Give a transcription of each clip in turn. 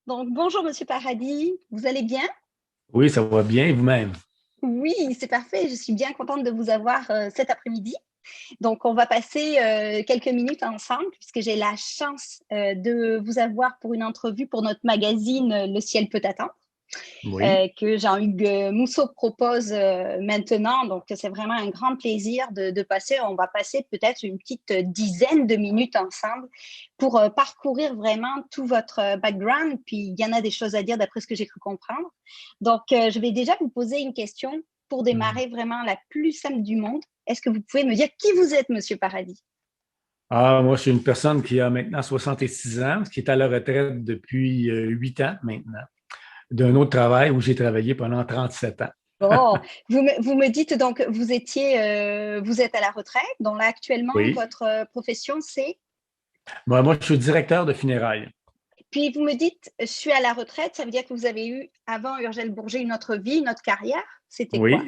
Donc, bonjour Monsieur Paradis, vous allez bien? Oui, ça va bien, et vous-même? Oui, c'est parfait, je suis bien contente de vous avoir cet après-midi. Donc, on va passer quelques minutes ensemble puisque j'ai la chance de vous avoir pour une entrevue pour notre magazine Le ciel peut attendre. Oui. Que Jean-Hugues Mousseau propose maintenant. Donc, c'est vraiment un grand plaisir de passer. On va passer peut-être une petite dizaine de minutes ensemble pour parcourir vraiment tout votre background. Puis, il y en a des choses à dire d'après ce que j'ai cru comprendre. Donc, je vais déjà vous poser une question pour Mhm. démarrer vraiment la plus simple du monde. Est-ce que vous pouvez me dire qui vous êtes, Monsieur Paradis? Moi, je suis une personne qui a maintenant 66 ans, qui est à la retraite depuis 8 ans maintenant, d'un autre travail où j'ai travaillé pendant 37 ans. Bon, vous me dites donc, vous êtes à la retraite. Donc là, actuellement, Oui. votre profession, c'est. Moi, je suis directeur de funérailles. Puis vous me dites, je suis à la retraite, ça veut dire que vous avez eu, avant Urgel Bourget, une autre vie, une autre carrière. C'était Oui, quoi?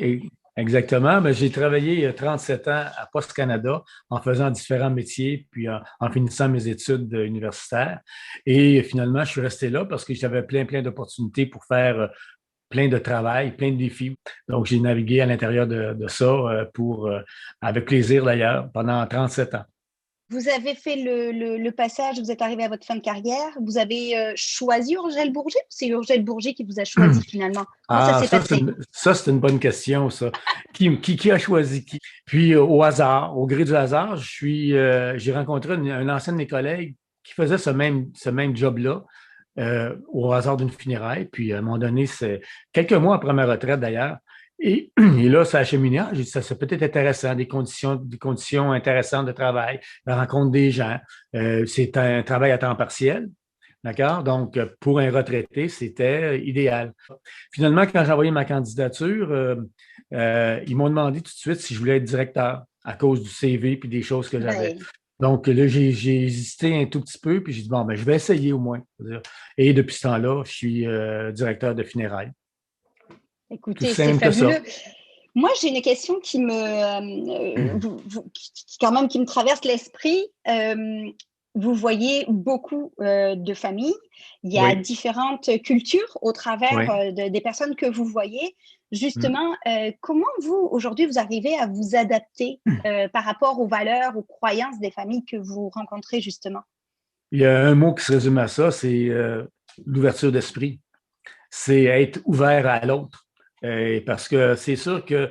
exactement. Mais j'ai travaillé il y a 37 ans à Poste Canada en faisant différents métiers, puis en finissant mes études universitaires. Et finalement, je suis resté là parce que j'avais plein d'opportunités pour faire plein de travail, plein de défis. Donc, j'ai navigué à l'intérieur de ça avec plaisir d'ailleurs, pendant 37 ans. Vous avez fait le passage, vous êtes arrivé à votre fin de carrière, vous avez choisi Urgel Bourget ou c'est Urgel Bourget qui vous a choisi finalement? Comment ça Ah, s'est passé? ça, c'est une bonne question, ça. Qui a choisi qui? Puis, au hasard, au gré du hasard, j'ai rencontré un ancien de mes collègues qui faisait ce même job-là, au hasard d'une funéraille. Puis, à un moment donné, c'est quelques mois après ma retraite d'ailleurs. Et là, ça a cheminé. J'ai dit, ça, c'est peut-être intéressant, des conditions intéressantes de travail, la rencontre des gens. C'est un travail à temps partiel. D'accord? Donc, pour un retraité, c'était idéal. Finalement, quand j'ai envoyé ma candidature, ils m'ont demandé tout de suite si je voulais être directeur à cause du CV puis des choses que j'avais. Oui. Donc là, j'ai hésité un tout petit peu, puis j'ai dit, bon, ben, je vais essayer au moins. Et depuis ce temps-là, je suis directeur de funérailles. Tout Écoutez, c'est simple que ça. fabuleux. Moi, j'ai une question qui me, quand même, qui me traverse l'esprit. Vous voyez beaucoup de familles. Il y a Oui, différentes cultures au travers oui. des personnes que vous voyez. Mm. Justement, comment vous, aujourd'hui, vous arrivez à vous adapter par rapport aux valeurs, aux croyances des familles que vous rencontrez, justement? Il y a un mot qui se résume à ça, c'est l'ouverture d'esprit. C'est être ouvert à l'autre. Parce que c'est sûr que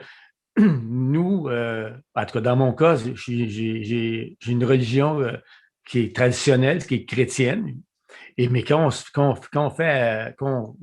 nous, en tout cas dans mon cas, j'ai une religion qui est traditionnelle, qui est chrétienne. Mais quand on fait, quand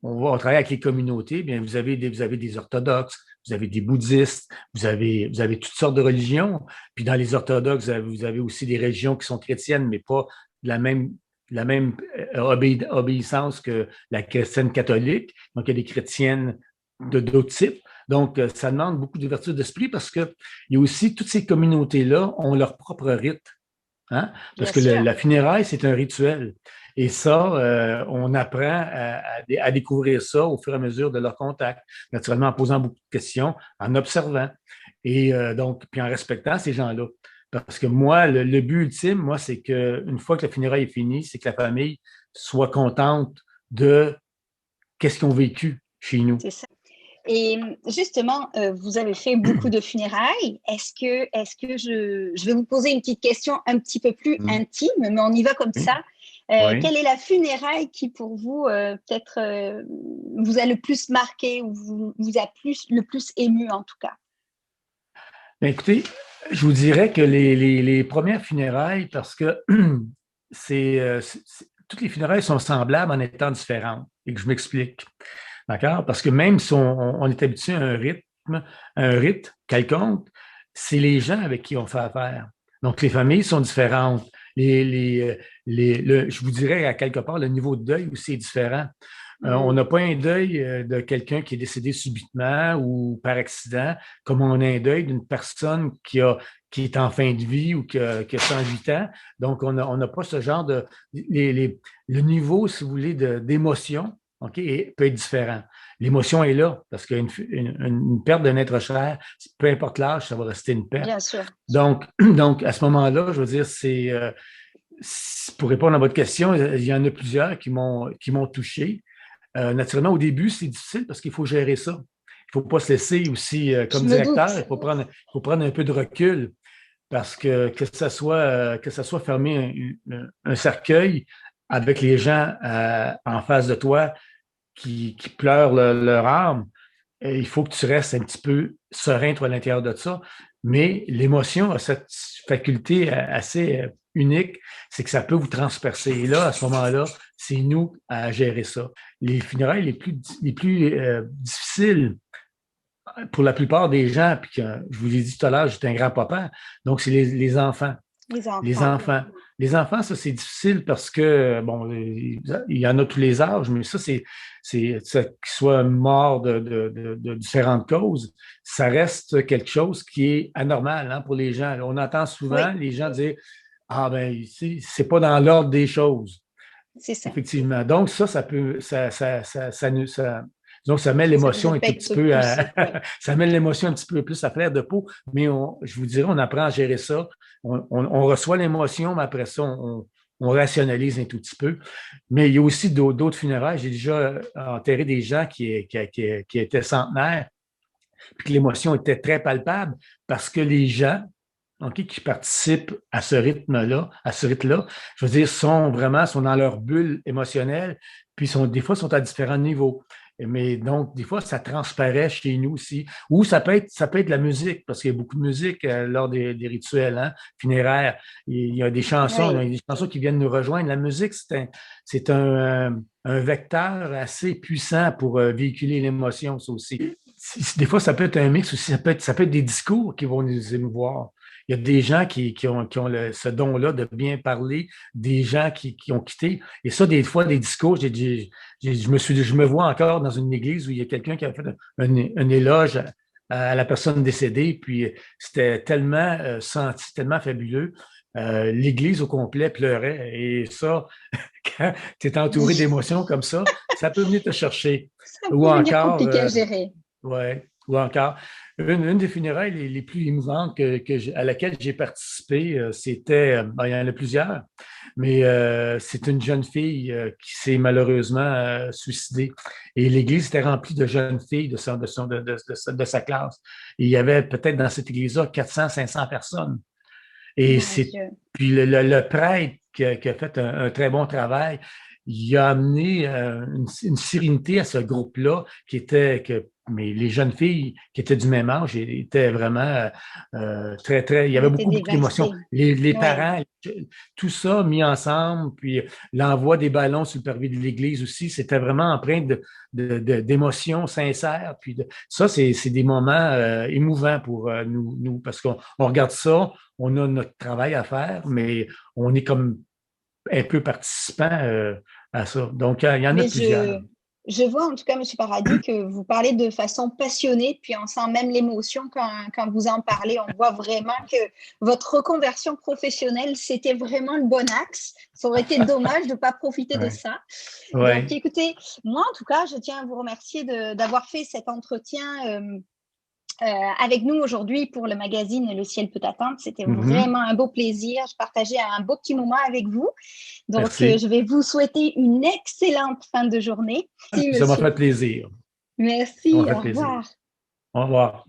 on va travailler avec les communautés, bien, vous avez des orthodoxes, vous avez des bouddhistes, vous avez toutes sortes de religions. Puis dans les orthodoxes, vous avez aussi des religions qui sont chrétiennes, mais pas de la même obéissance que la chrétienne catholique. Donc, il y a des chrétiennes de d'autres types. Donc, ça demande beaucoup d'ouverture d'esprit parce que il y a aussi toutes ces communautés-là ont leur propre rite. Hein? Parce Bien que sûr. la funéraille, c'est un rituel. Et ça, on apprend à découvrir ça au fur et à mesure de leur contact, naturellement en posant beaucoup de questions, en observant. Et donc, puis en respectant ces gens-là. Parce que moi, le but ultime, moi, c'est qu'une fois que la funéraille est finie, c'est que la famille soit contente de qu'est-ce qu'ils ont vécu chez nous. C'est ça. Et justement, vous avez fait beaucoup de funérailles. Est-ce que je vais vous poser une petite question un petit peu plus Mm. intime, mais on y va comme Oui. ça. Oui. Quelle est la funéraille qui, pour vous, peut-être vous a le plus marqué ou vous a le plus ému en tout cas? Ben, écoutez, je vous dirais que les premières funérailles, parce que toutes les funérailles sont semblables en étant différentes. Et que je m'explique. D'accord? Parce que même si on est habitué à un rite quelconque, c'est les gens avec qui on fait affaire. Donc, les familles sont différentes. Je vous dirais à quelque part, le niveau de deuil aussi est différent. On Hmm, n'a pas un deuil de quelqu'un qui est décédé subitement ou par accident, comme on a un deuil d'une personne qui est en fin de vie ou qui a 108 ans. Donc, on n'a pas ce genre de... le niveau, si vous voulez, d'émotion, OK, peut être différent. L'émotion est là, parce qu'une perte d'un être cher, peu importe l'âge, ça va rester une perte. bien sûr. Donc, à ce moment-là, je veux dire, pour répondre à votre question, il y en a plusieurs qui m'ont touché. Naturellement, au début, c'est difficile parce qu'il faut gérer ça. Il ne faut pas se laisser aussi, Je comme me directeur, doute. il faut prendre un peu de recul parce que ça soit fermer un cercueil avec les gens en face de toi qui pleurent leur âme, il faut que tu restes un petit peu serein, toi, à l'intérieur de ça. Mais l'émotion a cette faculté assez unique, c'est que ça peut vous transpercer. Et là, à ce moment-là, c'est nous à gérer ça. Les funérailles les plus difficiles pour la plupart des gens, puis que je vous l'ai dit tout à l'heure, j'étais un grand-papa, donc c'est les enfants. Les Les enfants. enfants. Les enfants, ça, c'est difficile parce que, bon, il y en a tous les âges, mais ça, qu'ils soient morts de différentes causes, ça reste quelque chose qui est anormal, hein, pour les gens. On entend souvent Oui, les gens dire, ah, ben, ici, c'est pas dans l'ordre des choses. c'est ça. Effectivement. Donc, ça peut, donc, ça met Ça nous l'émotion un tout petit affecte peu plus. Oui. ça met l'émotion un petit peu plus à fleur de peau, mais je vous dirais, on apprend à gérer ça. On reçoit l'émotion, mais après ça, on rationalise un tout petit peu. Mais il y a aussi d'autres funérailles. J'ai déjà enterré des gens qui étaient centenaires, puis que l'émotion était très palpable parce que les gens, OK, qui participent à ce rythme-là, je veux dire, sont dans leur bulle émotionnelle, puis des fois, sont à différents niveaux. Mais donc, des fois, ça transparaît chez nous aussi. Ou ça peut être la musique, parce qu'il y a beaucoup de musique lors des rituels, hein, funéraires. Il y a Oui. des chansons qui viennent nous rejoindre. La musique, un vecteur assez puissant pour véhiculer l'émotion, ça aussi. Des fois, ça peut être un mix aussi, ça peut être des discours qui vont nous émouvoir. Il y a des gens qui ont ce don-là de bien parler, des gens qui ont quitté. Et ça, des fois, des discours, je me vois encore dans une église où il y a quelqu'un qui a fait un éloge à la personne décédée, puis c'était tellement senti, tellement fabuleux. L'église au complet pleurait. Et ça, quand tu es entouré d'émotions comme ça peut venir te chercher. Ça Ou peut venir encore, compliqué à gérer. ouais, ou encore, une des funérailles les plus émouvantes à laquelle j'ai participé, ben, il y en a plusieurs, mais c'est une jeune fille qui s'est malheureusement suicidée. Et l'église était remplie de jeunes filles de sa classe. Et il y avait peut-être dans cette église-là 400, 500 personnes. Et Mon Dieu. puis le prêtre qui a fait un très bon travail, il a amené une sérénité à ce groupe-là mais les jeunes filles qui étaient du même âge étaient vraiment très, très. Il y Elle avait était beaucoup, beaucoup d'émotions. dévastée. Les Oui. parents, tout ça mis ensemble, puis l'envoi des ballons sur le parvis de l'église aussi, c'était vraiment empreint d'émotions sincères. Ça, c'est des moments émouvants pour nous, parce qu'on regarde ça, on a notre travail à faire, mais on est comme un peu participant à ça. Donc, il y en a Mais plusieurs. je vois en tout cas, Monsieur Paradis, que vous parlez de façon passionnée, puis on sent même l'émotion quand vous en parlez. On voit vraiment que votre reconversion professionnelle, c'était vraiment le bon axe. Ça aurait été dommage de ne pas profiter de Ouais. ça. Donc, Ouais. écoutez, moi, en tout cas, je tiens à vous remercier d'avoir fait cet entretien avec nous aujourd'hui pour le magazine Le ciel peut attendre. C'était Mhm. vraiment un beau plaisir. Je partageais un beau petit moment avec vous. Donc, Merci. je vais vous souhaiter une excellente fin de journée. Merci, Ça m'a monsieur. fait plaisir. Ça m'a Merci, fait au plaisir. revoir. Au revoir.